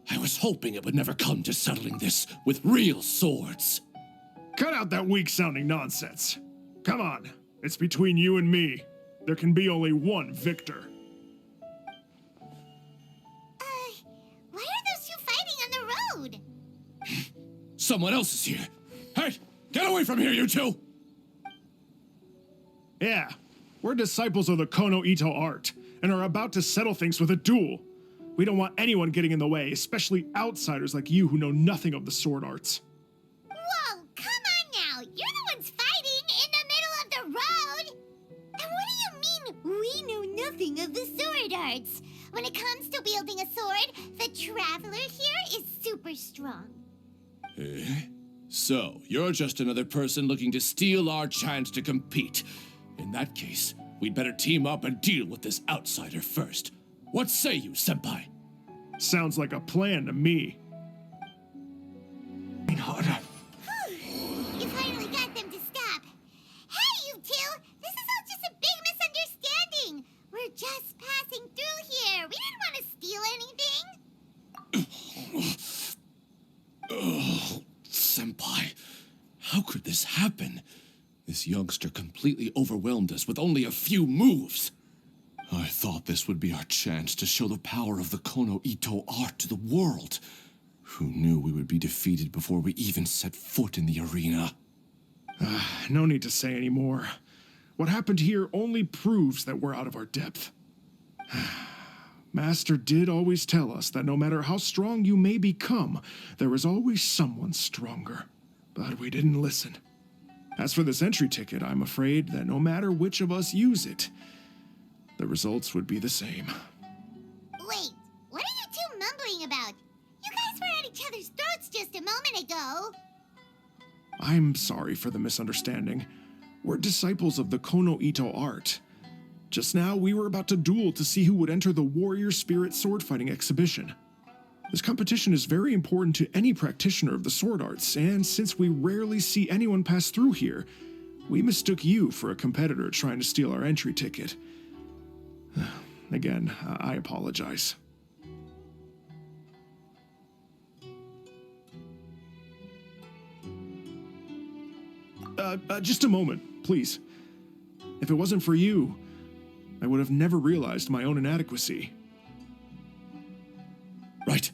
I was hoping it would never come to settling this with real swords. Cut out that weak-sounding nonsense. Come on, it's between you and me. There can be only one victor. Why are those two fighting on the road? Someone else is here. Hey, get away from here, you two! Yeah, we're disciples of the Kono Ito art, and are about to settle things with a duel. We don't want anyone getting in the way, especially outsiders like you who know nothing of the sword arts. Whoa, come on now! You're the ones fighting in the middle of the road! And what do you mean, we know nothing of the sword arts? When it comes to wielding a sword, the Traveler here is super strong. So, you're just another person looking to steal our chance to compete. In that case, we'd better team up and deal with this outsider first. What say you, Senpai? Sounds like a plan to me. You finally got them to stop. Hey, you two! This is all just a big misunderstanding. We're just passing through here. We didn't want to steal anything. Oh, Senpai, how could this happen? This youngster completely overwhelmed us with only a few moves. I thought this would be our chance to show the power of the Kono Ito art to the world. Who knew we would be defeated before we even set foot in the arena? No need to say any more. What happened here only proves that we're out of our depth. Master did always tell us that no matter how strong you may become, there is always someone stronger. But we didn't listen. As for this entry ticket, I'm afraid that no matter which of us use it, the results would be the same. Wait, what are you two mumbling about? You guys were at each other's throats just a moment ago. I'm sorry for the misunderstanding. We're disciples of the Kono Ito art. Just now, we were about to duel to see who would enter the Warrior Spirit sword fighting exhibition. This competition is very important to any practitioner of the sword arts, and since we rarely see anyone pass through here, we mistook you for a competitor trying to steal our entry ticket. Again, I apologize. Just a moment, please. If it wasn't for you, I would have never realized my own inadequacy. Right.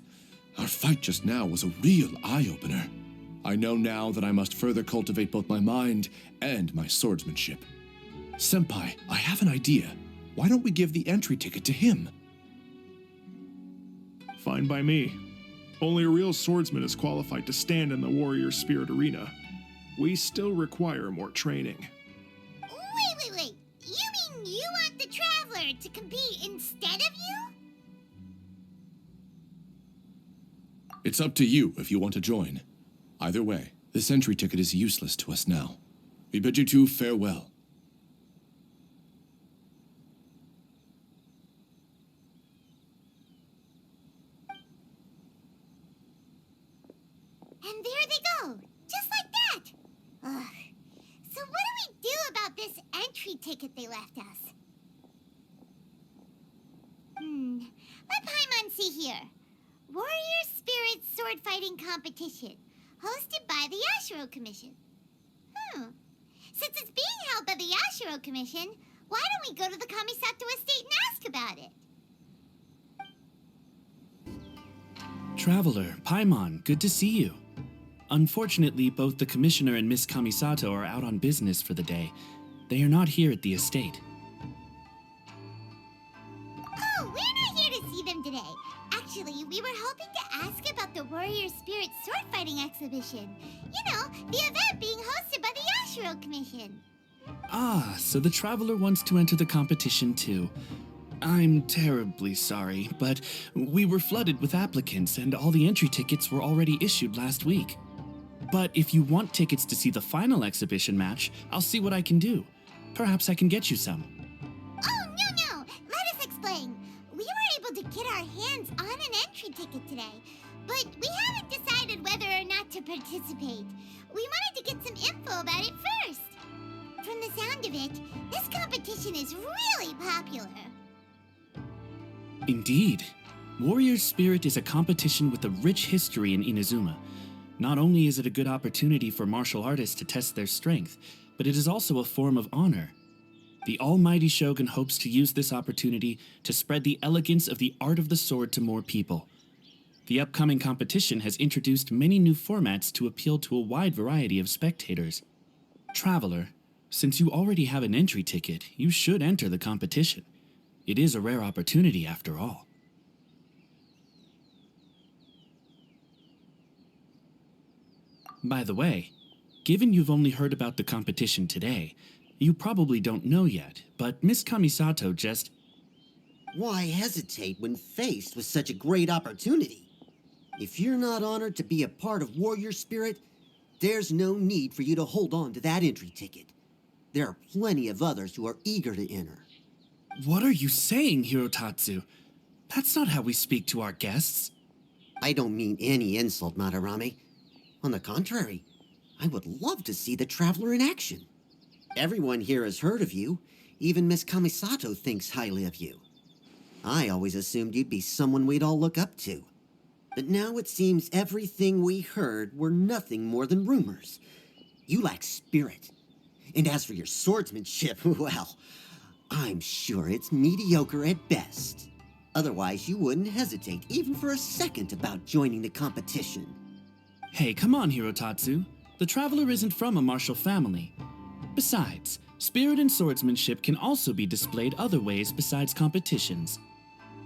Our fight just now was a real eye-opener. I know now that I must further cultivate both my mind and my swordsmanship. Senpai, I have an idea. Why don't we give the entry ticket to him? Fine by me. Only a real swordsman is qualified to stand in the Warrior Spirit arena. We still require more training. Wait. You mean you want the Traveler to compete instead of you? It's up to you if you want to join. Either way, this entry ticket is useless to us now. We bid you two farewell. And there they go, just like that. Ugh. So what do we do about this entry ticket they left us? Let Paimon see here. Warrior Spirit Sword Fighting Competition, hosted by the Yashiro Commission. Since it's being held by the Yashiro Commission, why don't we go to the Kamisato estate and ask about it? Traveler, Paimon, good to see you. Unfortunately, both the Commissioner and Miss Kamisato are out on business for the day. They are not here at the estate. Oh, we're not here to see them today. Actually, we were hoping to ask about the Warrior Spirit Sword Fighting Exhibition. You know, the event being hosted by the Yashiro Commission. Ah, so the Traveler wants to enter the competition too. I'm terribly sorry, but we were flooded with applicants and all the entry tickets were already issued last week. But if you want tickets to see the final exhibition match, I'll see what I can do. Perhaps I can get you some. Oh, no. Let us explain. We were able to get our hands on an entry ticket today, but we haven't decided whether or not to participate. We wanted to get some info about it first. From the sound of it, this competition is really popular. Indeed. Warrior Spirit is a competition with a rich history in Inazuma. Not only is it a good opportunity for martial artists to test their strength, but it is also a form of honor. The Almighty Shogun hopes to use this opportunity to spread the elegance of the art of the sword to more people. The upcoming competition has introduced many new formats to appeal to a wide variety of spectators. Traveler, since you already have an entry ticket, you should enter the competition. It is a rare opportunity after all. By the way, given you've only heard about the competition today, you probably don't know yet, but Miss Kamisato just... Why hesitate when faced with such a great opportunity? If you're not honored to be a part of Warrior Spirit, there's no need for you to hold on to that entry ticket. There are plenty of others who are eager to enter. What are you saying, Hirotatsu? That's not how we speak to our guests. I don't mean any insult, Madarame. On the contrary, I would love to see the Traveler in action. Everyone here has heard of you. Even Miss Kamisato thinks highly of you. I always assumed you'd be someone we'd all look up to. But now it seems everything we heard were nothing more than rumors. You lack spirit. And as for your swordsmanship, well, I'm sure it's mediocre at best. Otherwise, you wouldn't hesitate even for a second about joining the competition. Hey, come on, Hirotatsu. The Traveler isn't from a martial family. Besides, spirit and swordsmanship can also be displayed other ways besides competitions.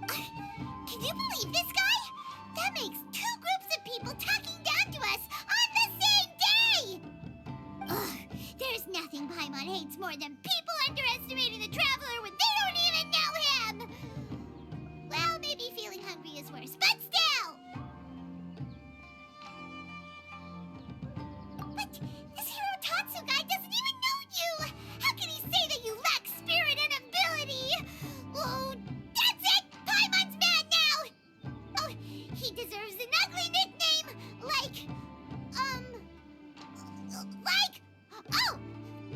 Can you believe this guy? That makes two groups of people talking down to us on the same day! Ugh, there's nothing Paimon hates more than people underestimating the Traveler when they don't even know him! Well, maybe feeling hungry is worse, but still! But this Hirotatsu guy doesn't even know you! How can he say that you lack spirit and ability? Oh, that's it! Paimon's mad now! Oh, he deserves an ugly nickname, oh,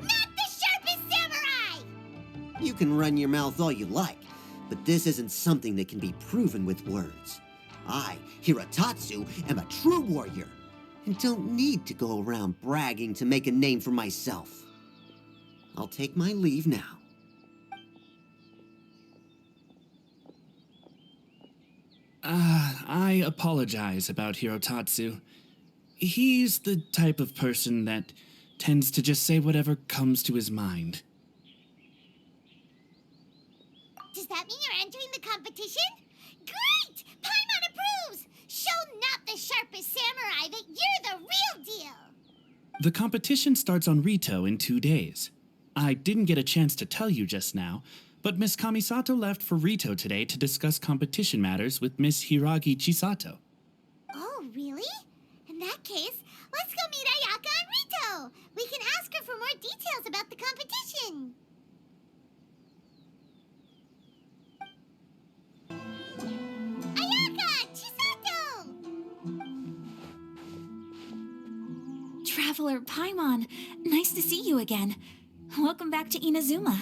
not the sharpest samurai! You can run your mouth all you like, but this isn't something that can be proven with words. I, Hirotatsu, am a true warrior, and don't need to go around bragging to make a name for myself. I'll take my leave now. I apologize about Hirotatsu. He's the type of person that tends to just say whatever comes to his mind. Does that mean you're entering the competition? Great! Paimon approves! Show not the sharpest samurai that you're the real deal! The competition starts on Rito in 2 days. I didn't get a chance to tell you just now, but Miss Kamisato left for Rito today to discuss competition matters with Miss Hiragi Chisato. Oh, really? In that case, let's go meet Ayaka and Rito! We can ask her for more details about the competition! Ayaka! Chisato! Traveler Paimon, nice to see you again. Welcome back to Inazuma.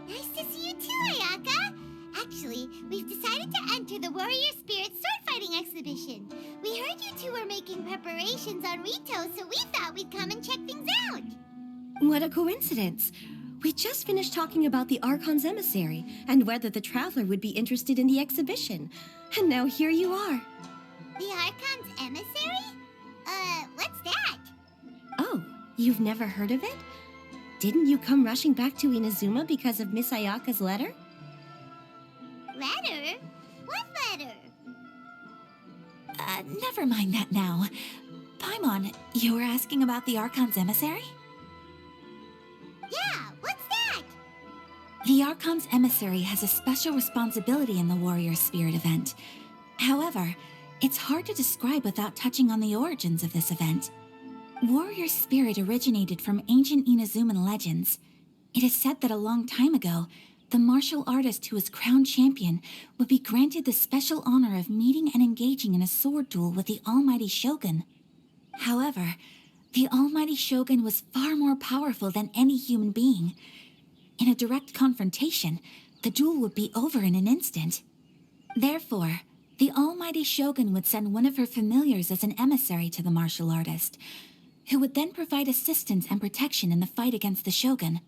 Nice to see you too, Ayaka! Actually, we've decided to enter the Warrior Spirit sword fighting exhibition. We heard you two were making preparations on Rito, so we thought we'd come and check things out. What a coincidence. We just finished talking about the Archon's emissary and whether the Traveler would be interested in the exhibition. And now here you are. The Archon's emissary? What's that? Oh, you've never heard of it? Didn't you come rushing back to Inazuma because of Miss Ayaka's letter? Letter? What letter? Never mind that now. Paimon, you were asking about the Archon's emissary? Yeah, what's that? The Archon's emissary has a special responsibility in the Warrior Spirit event. However, it's hard to describe without touching on the origins of this event. Warrior Spirit originated from ancient Inazuman legends. It is said that a long time ago, the martial artist who was crowned champion would be granted the special honor of meeting and engaging in a sword duel with the Almighty Shogun. However, the Almighty Shogun was far more powerful than any human being. In a direct confrontation, the duel would be over in an instant. Therefore, the Almighty Shogun would send one of her familiars as an emissary to the martial artist, who would then provide assistance and protection in the fight against the Shogun.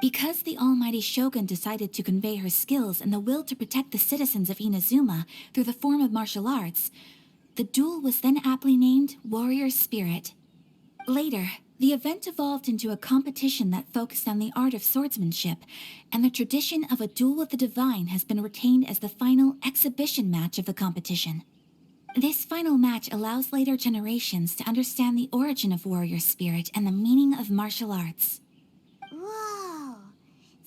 Because the Almighty Shogun decided to convey her skills and the will to protect the citizens of Inazuma through the form of martial arts, the duel was then aptly named Warrior Spirit. Later, the event evolved into a competition that focused on the art of swordsmanship, and the tradition of a duel with the divine has been retained as the final exhibition match of the competition. This final match allows later generations to understand the origin of warrior spirit and the meaning of martial arts. Whoa.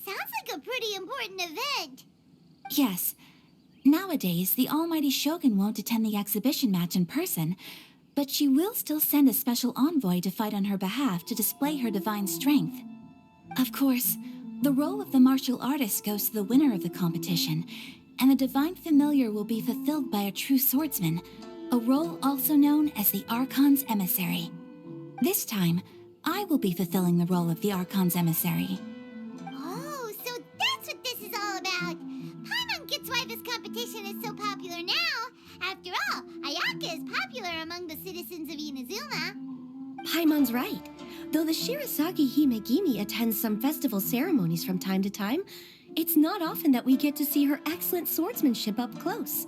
Sounds like a pretty important event. Yes. Nowadays, the Almighty Shogun won't attend the exhibition match in person, but she will still send a special envoy to fight on her behalf to display her divine strength. Of course, the role of the martial artist goes to the winner of the competition, and the divine familiar will be fulfilled by a true swordsman, a role also known as the Archon's Emissary. This time, I will be fulfilling the role of the Archon's Emissary. Oh, so that's what this is all about. Paimon gets why this competition is so popular now. After all, Ayaka is popular among the citizens of Inazuma. Paimon's right. Though the Shirasagi Himegimi attends some festival ceremonies from time to time, it's not often that we get to see her excellent swordsmanship up close.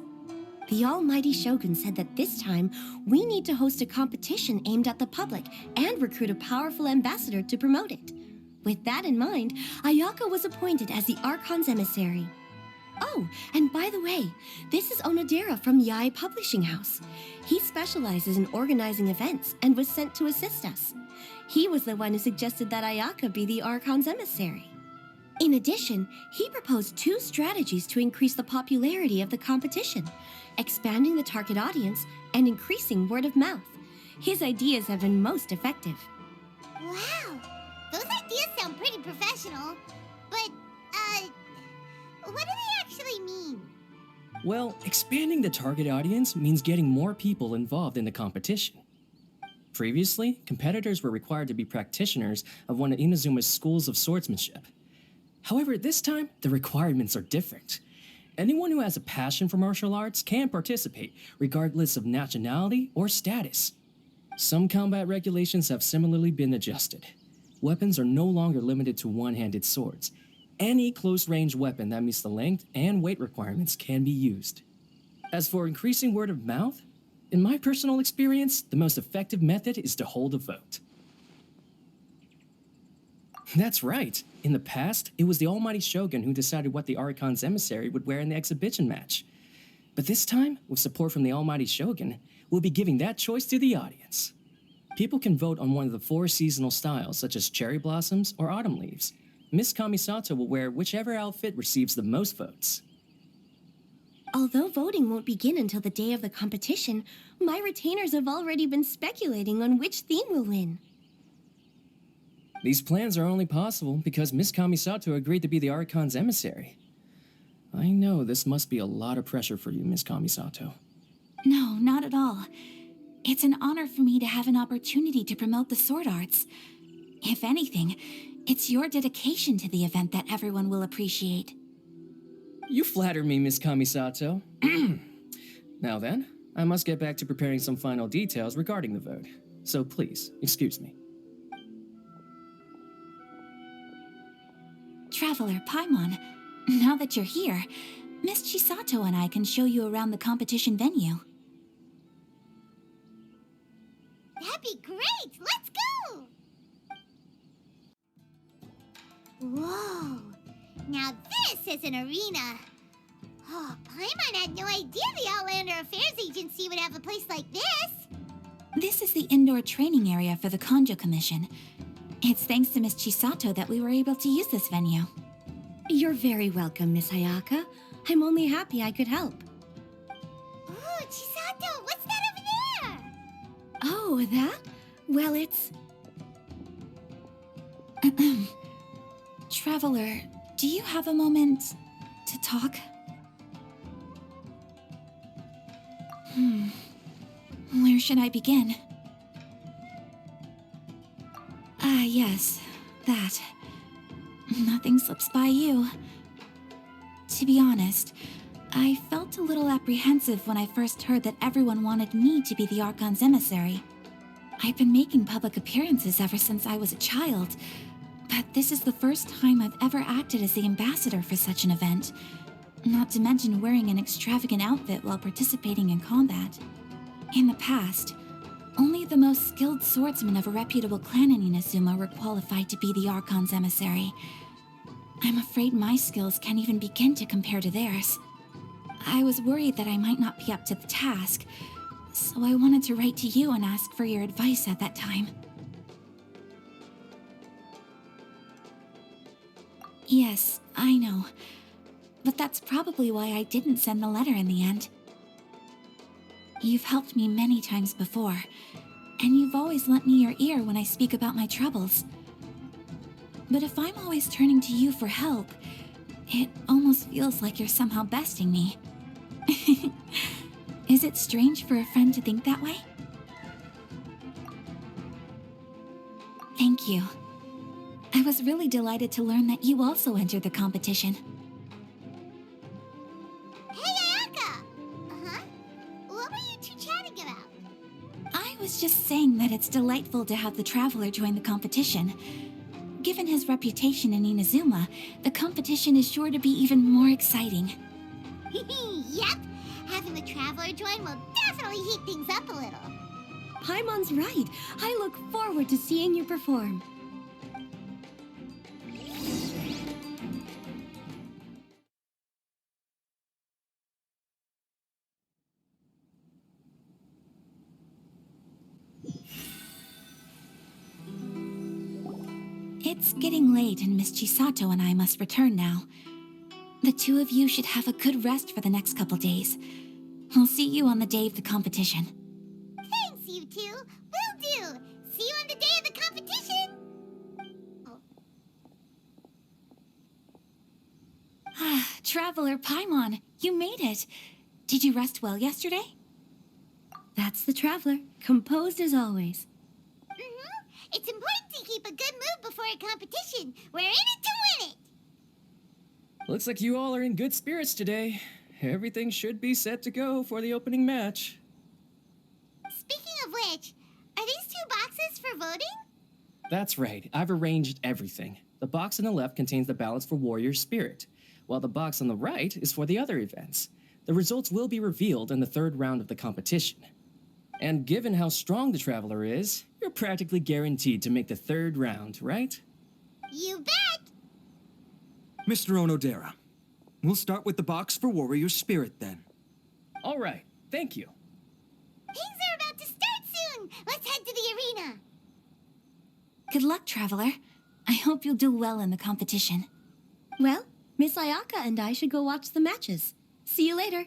The Almighty Shogun said that this time, we need to host a competition aimed at the public and recruit a powerful ambassador to promote it. With that in mind, Ayaka was appointed as the Archon's emissary. Oh, and by the way, this is Onodera from Yae Publishing House. He specializes in organizing events and was sent to assist us. He was the one who suggested that Ayaka be the Archon's emissary. In addition, he proposed 2 strategies to increase the popularity of the competition: expanding the target audience and increasing word of mouth. His ideas have been most effective. Wow. Those ideas sound pretty professional. But, what do they actually mean? Well, expanding the target audience means getting more people involved in the competition. Previously, competitors were required to be practitioners of one of Inazuma's schools of swordsmanship. However, this time, the requirements are different. Anyone who has a passion for martial arts can participate, regardless of nationality or status. Some combat regulations have similarly been adjusted. Weapons are no longer limited to one-handed swords. Any close-range weapon that meets the length and weight requirements can be used. As for increasing word of mouth, in my personal experience, the most effective method is to hold a vote. That's right. In the past, it was the Almighty Shogun who decided what the Archon's emissary would wear in the exhibition match. But this time, with support from the Almighty Shogun, we'll be giving that choice to the audience. People can vote on one of the 4 seasonal styles, such as cherry blossoms or autumn leaves. Miss Kamisato will wear whichever outfit receives the most votes. Although voting won't begin until the day of the competition, my retainers have already been speculating on which theme will win. These plans are only possible because Miss Kamisato agreed to be the Archon's emissary. I know this must be a lot of pressure for you, Miss Kamisato. No, not at all. It's an honor for me to have an opportunity to promote the sword arts. If anything, it's your dedication to the event that everyone will appreciate. You flatter me, Miss Kamisato. Now then, I must get back to preparing some final details regarding the vote. So please, excuse me. Traveler Paimon, now that you're here, Miss Chisato and I can show you around the competition venue. That'd be great! Let's go! Whoa! Now this is an arena! Oh, Paimon had no idea the Outlander Affairs Agency would have a place like this! This is the indoor training area for the Konjo Commission. It's thanks to Miss Chisato that we were able to use this venue. You're very welcome, Miss Ayaka. I'm only happy I could help. Ooh, Chisato, what's that over there? Oh, that? Well, it's... Traveler, do you have a moment to talk? Where should I begin? Yes, that. Nothing slips by you. To be honest, I felt a little apprehensive when I first heard that everyone wanted me to be the Archon's emissary. I've been making public appearances ever since I was a child, but this is the first time I've ever acted as the ambassador for such an event, not to mention wearing an extravagant outfit while participating in combat. In the past, only the most skilled swordsmen of a reputable clan in Inazuma were qualified to be the Archon's emissary. I'm afraid my skills can't even begin to compare to theirs. I was worried that I might not be up to the task, so I wanted to write to you and ask for your advice at that time. Yes, I know. But that's probably why I didn't send the letter in the end. You've helped me many times before, and you've always lent me your ear when I speak about my troubles. But if I'm always turning to you for help, it almost feels like you're somehow besting me. Is it strange for a friend to think that way? Thank you. I was really delighted to learn that you also entered the competition. Hey, Ayaka! Uh-huh? What were you two chatting about? I was just saying that it's delightful to have the Traveler join the competition. Given his reputation in Inazuma, the competition is sure to be even more exciting. Yep! Having the Traveler join will definitely heat things up a little. Paimon's right. I look forward to seeing you perform. It's getting late and Miss Chisato and I must return now. The two of you should have a good rest for the next couple days. I'll see you on the day of the competition. Thanks, you two. Will do. See you on the day of the competition. Ah, Traveler Paimon, you made it. Did you rest well yesterday? That's the Traveler, composed as always. It's important to keep a good mood before a competition. We're in it to win it. Looks like you all are in good spirits today. Everything should be set to go for the opening match. Speaking of which, are these two boxes for voting? That's right, I've arranged everything. The box on the left contains the ballots for Warrior Spirit, while the box on the right is for the other events. The results will be revealed in the third round of the competition. And given how strong the Traveler is, you're practically guaranteed to make the third round, right? You bet! Mr. Onodera, we'll start with the box for Warrior Spirit then. All right, thank you. Things are about to start soon. Let's head to the arena. Good luck, Traveler. I hope you'll do well in the competition. Well, Miss Ayaka and I should go watch the matches. See you later.